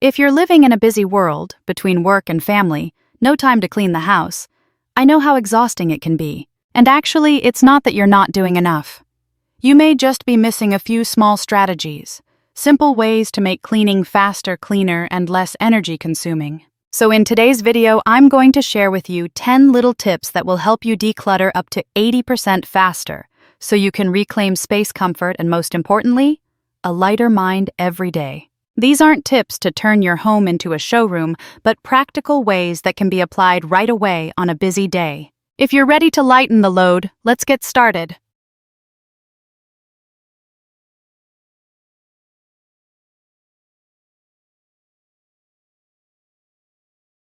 If you're living in a busy world, between work and family, no time to clean the house, I know how exhausting it can be. And actually, it's not that you're not doing enough. You may just be missing a few small strategies, simple ways to make cleaning faster, cleaner, and less energy-consuming. So in today's video, I'm going to share with you 10 little tips that will help you declutter up to 80% faster, so you can reclaim space comfort and, most importantly, a lighter mind every day. These aren't tips to turn your home into a showroom, but practical ways that can be applied right away on a busy day. If you're ready to lighten the load, let's get started.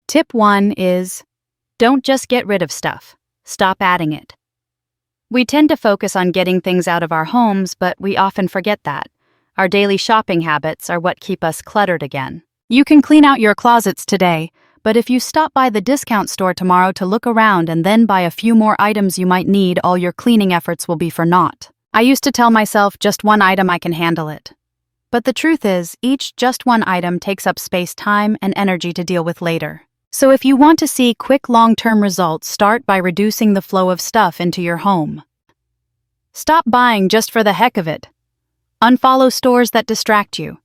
Tip 1 is, don't just get rid of stuff. Stop adding it. We tend to focus on getting things out of our homes, but we often forget that. Our daily shopping habits are what keep us cluttered again. You can clean out your closets today, but if you stop by the discount store tomorrow to look around and then buy a few more items you might need, all your cleaning efforts will be for naught. I used to tell myself, just one item, I can handle it. But the truth is, each just one item takes up space, time, and energy to deal with later. So if you want to see quick long-term results, start by reducing the flow of stuff into your home. Stop buying just for the heck of it. Unfollow stores that distract you.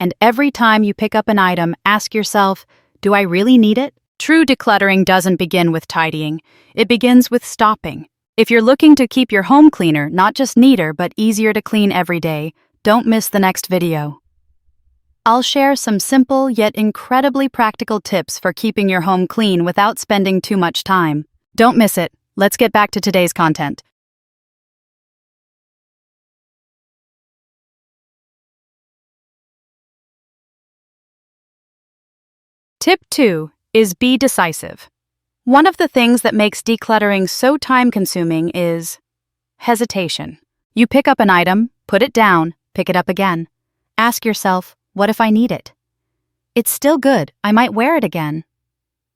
And every time you pick up an item, ask yourself, do I really need it? True decluttering doesn't begin with tidying. It begins with stopping. If you're looking to keep your home cleaner, not just neater, but easier to clean every day, don't miss the next video. I'll share some simple yet incredibly practical tips for keeping your home clean without spending too much time. Don't miss it. Let's get back to today's content. Tip 2 is be decisive. One of the things that makes decluttering so time-consuming is hesitation. You pick up an item, put it down, pick it up again. Ask yourself, what if I need it? It's still good, I might wear it again.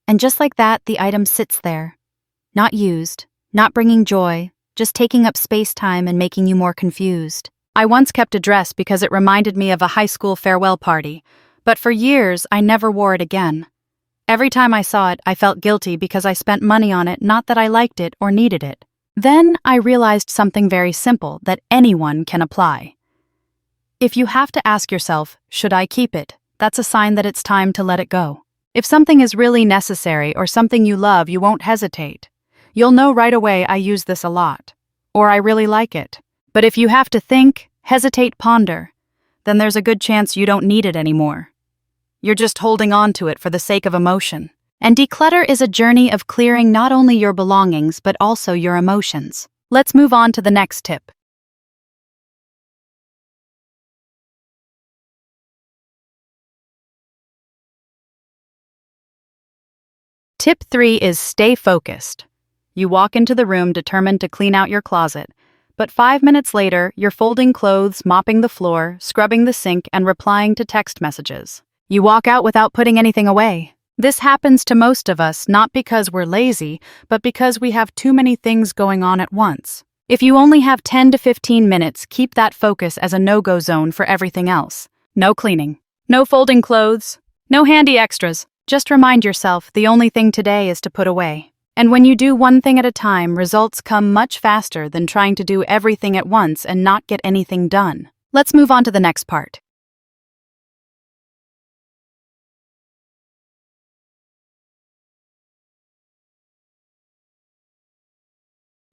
And just like that, the item sits there. Not used, not bringing joy, just taking up space-time and making you more confused. I once kept a dress because it reminded me of a high school farewell party. But for years, I never wore it again. Every time I saw it, I felt guilty because I spent money on it, not that I liked it or needed it. Then I realized something very simple that anyone can apply. If you have to ask yourself, should I keep it? That's a sign that it's time to let it go. If something is really necessary or something you love, you won't hesitate. You'll know right away, I use this a lot, or I really like it. But if you have to think, hesitate, ponder, then there's a good chance you don't need it anymore. You're just holding on to it for the sake of emotion. And declutter is a journey of clearing not only your belongings, but also your emotions. Let's move on to the next tip. Tip 3 is stay focused. You walk into the room determined to clean out your closet, but 5 minutes later, you're folding clothes, mopping the floor, scrubbing the sink, and replying to text messages. You walk out without putting anything away. This happens to most of us not because we're lazy, but because we have too many things going on at once. If you only have 10 to 15 minutes, keep that focus as a no-go zone for everything else. No cleaning, no folding clothes, no handy extras. Just remind yourself the only thing today is to put away. And when you do one thing at a time, results come much faster than trying to do everything at once and not get anything done. Let's move on to the next part.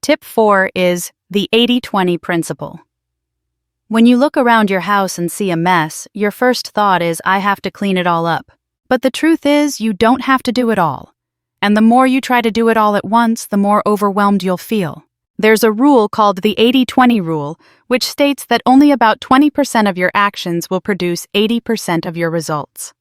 Tip 4 is the 80-20 principle. When you look around your house and see a mess, your first thought is, I have to clean it all up. But the truth is, you don't have to do it all. And the more you try to do it all at once, the more overwhelmed you'll feel. There's a rule called the 80-20 rule, which states that only about 20% of your actions will produce 80% of your results.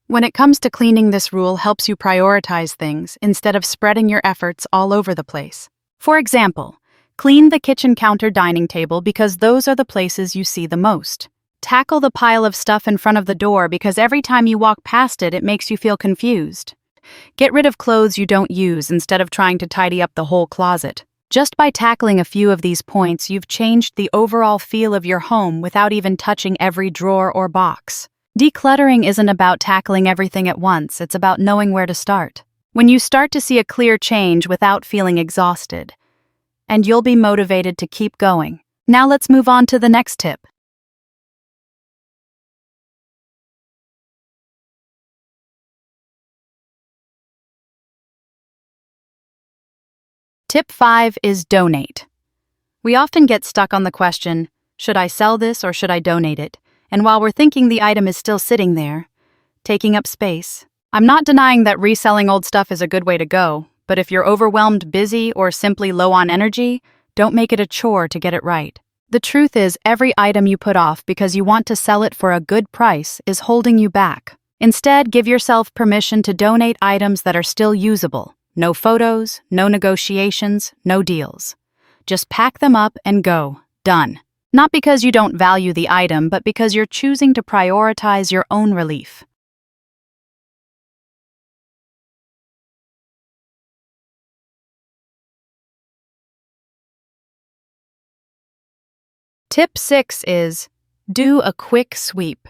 When it comes to cleaning, this rule helps you prioritize things instead of spreading your efforts all over the place. For example, clean the kitchen counter, dining table, because those are the places you see the most. Tackle the pile of stuff in front of the door because every time you walk past it, it makes you feel confused. Get rid of clothes you don't use instead of trying to tidy up the whole closet. Just by tackling a few of these points, you've changed the overall feel of your home without even touching every drawer or box. Decluttering isn't about tackling everything at once, it's about knowing where to start. When you start to see a clear change without feeling exhausted, and you'll be motivated to keep going. Now let's move on to the next tip. Tip 5 is donate. We often get stuck on the question, should I sell this or should I donate it? And while we're thinking the item is still sitting there, taking up space. I'm not denying that reselling old stuff is a good way to go, but if you're overwhelmed, busy, or simply low on energy, don't make it a chore to get it right. The truth is, every item you put off because you want to sell it for a good price is holding you back. Instead, give yourself permission to donate items that are still usable. No photos, no negotiations, no deals. Just pack them up and go. Done. Not because you don't value the item, but because you're choosing to prioritize your own relief. Tip 6 is, do a quick sweep.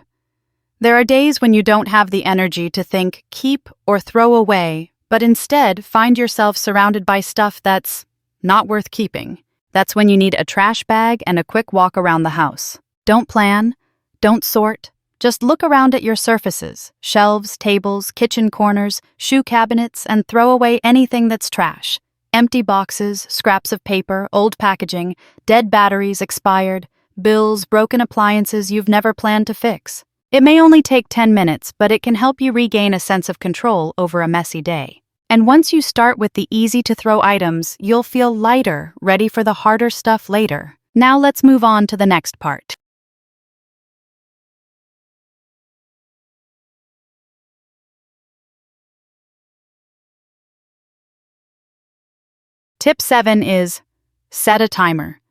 There are days when you don't have the energy to think, keep, or throw away, but instead find yourself surrounded by stuff that's not worth keeping. That's when you need a trash bag and a quick walk around the house. Don't plan, don't sort, just look around at your surfaces, shelves, tables, kitchen corners, shoe cabinets, and throw away anything that's trash. Empty boxes, scraps of paper, old packaging, dead batteries, expired, bills, broken appliances you've never planned to fix. It may only take 10 minutes, but it can help you regain a sense of control over a messy day. And once you start with the easy-to-throw items, you'll feel lighter, ready for the harder stuff later. Now let's move on to the next part. Tip 7 is, set a timer.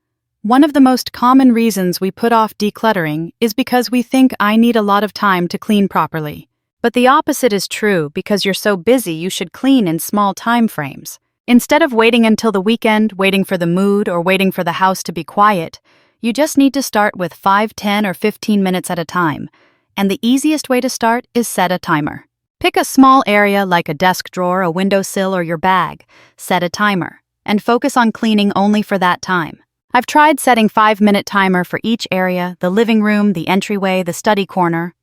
One of the most common reasons we put off decluttering is because we think I need a lot of time to clean properly. But the opposite is true because you're so busy you should clean in small time frames. Instead of waiting until the weekend, waiting for the mood, or waiting for the house to be quiet, you just need to start with 5, 10, or 15 minutes at a time. And the easiest way to start is set a timer. Pick a small area like a desk drawer, a windowsill, or your bag. Set a timer, and focus on cleaning only for that time. I've tried setting 5-minute timer for each area, the living room, the entryway, the study corner.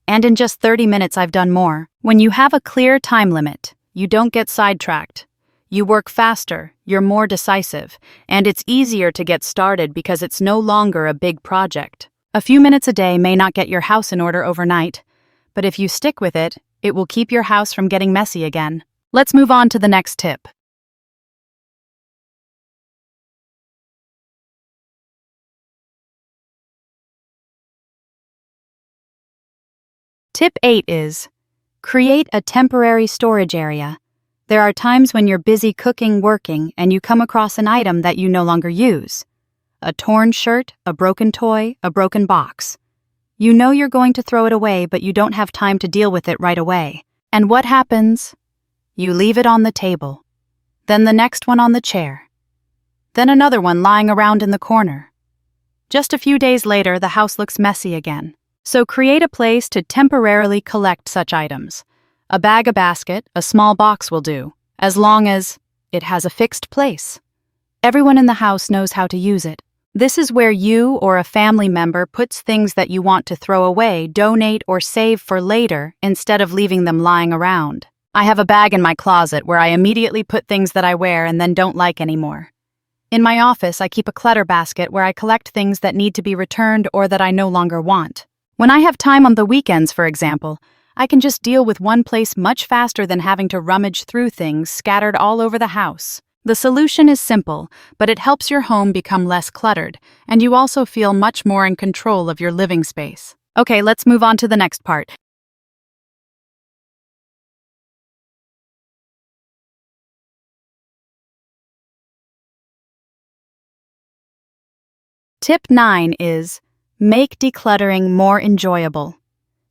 And in just 30 minutes I've done more. When you have a clear time limit, you don't get sidetracked. You work faster, you're more decisive, and it's easier to get started because it's no longer a big project. A few minutes a day may not get your house in order overnight, but if you stick with it, it will keep your house from getting messy again. Let's move on to the next tip. Tip 8 is, create a temporary storage area. There are times when you're busy cooking, working, and you come across an item that you no longer use. A torn shirt, a broken toy, a broken box. You know you're going to throw it away, but you don't have time to deal with it right away. And what happens? You leave it on the table. Then the next one on the chair. Then another one lying around in the corner. Just a few days later, the house looks messy again. So create a place to temporarily collect such items. A bag, a basket, a small box will do, as long as it has a fixed place. Everyone in the house knows how to use it. This is where you or a family member puts things that you want to throw away, donate, or save for later instead of leaving them lying around. I have a bag in my closet where I immediately put things that I wear and then don't like anymore. In my office, I keep a clutter basket where I collect things that need to be returned or that I no longer want. When I have time on the weekends, for example, I can just deal with one place much faster than having to rummage through things scattered all over the house. The solution is simple, but it helps your home become less cluttered, and you also feel much more in control of your living space. Okay, let's move on to the next part. Tip 9 is, make decluttering more enjoyable.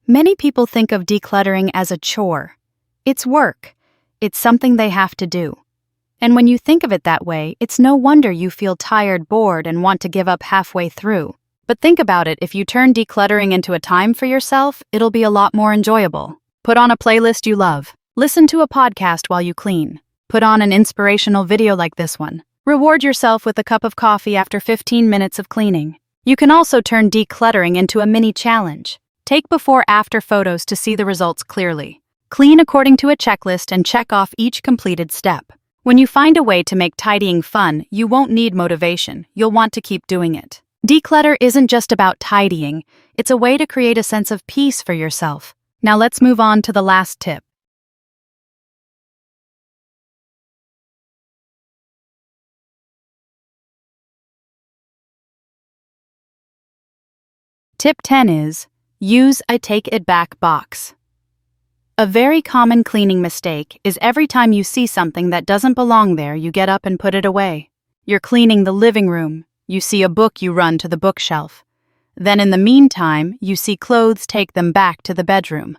Many people think of decluttering as a chore. It's work. It's something they have to do. And when you think of it that way, it's no wonder you feel tired, bored, and want to give up halfway through. But think about it, if you turn decluttering into a time for yourself, it'll be a lot more enjoyable. Put on a playlist you love. Listen to a podcast while you clean. Put on an inspirational video like this one. Reward yourself with a cup of coffee after 15 minutes of cleaning. You can also turn decluttering into a mini challenge. Take before-after photos to see the results clearly. Clean according to a checklist and check off each completed step. When you find a way to make tidying fun, you won't need motivation. You'll want to keep doing it. Declutter isn't just about tidying. It's a way to create a sense of peace for yourself. Now let's move on to the last tip. Tip 10 is, use a take-it-back box. A very common cleaning mistake is every time you see something that doesn't belong there, you get up and put it away. You're cleaning the living room. You see a book, you run to the bookshelf. Then in the meantime, you see clothes, take them back to the bedroom.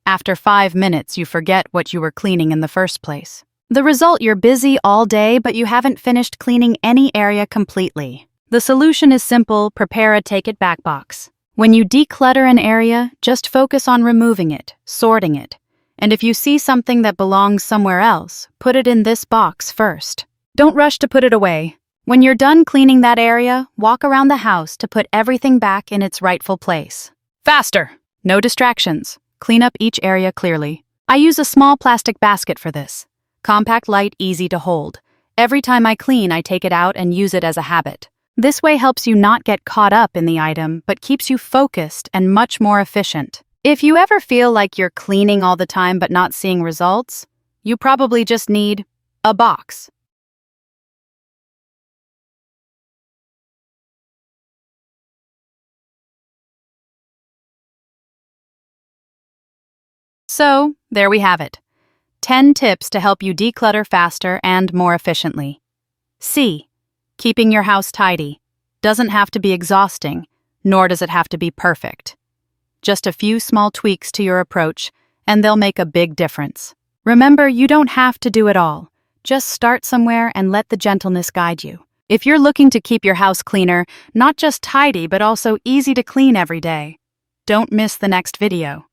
After 5 minutes, you forget what you were cleaning in the first place. The result, you're busy all day, but you haven't finished cleaning any area completely. The solution is simple: prepare a take-it-back box. When you declutter an area, just focus on removing it, sorting it. And if you see something that belongs somewhere else, put it in this box first. Don't rush to put it away. When you're done cleaning that area, walk around the house to put everything back in its rightful place. Faster! No distractions. Clean up each area clearly. I use a small plastic basket for this. Compact, light, easy to hold. Every time I clean, I take it out and use it as a habit. This way helps you not get caught up in the item, but keeps you focused and much more efficient. If you ever feel like you're cleaning all the time but not seeing results, you probably just need a box. So, there we have it. 10 tips to help you declutter faster and more efficiently. C. Keeping your house tidy doesn't have to be exhausting, nor does it have to be perfect. Just a few small tweaks to your approach, and they'll make a big difference. Remember, you don't have to do it all. Just start somewhere and let the gentleness guide you. If you're looking to keep your house cleaner, not just tidy but also easy to clean every day, don't miss the next video.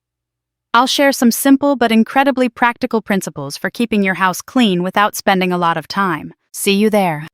I'll share some simple but incredibly practical principles for keeping your house clean without spending a lot of time. See you there.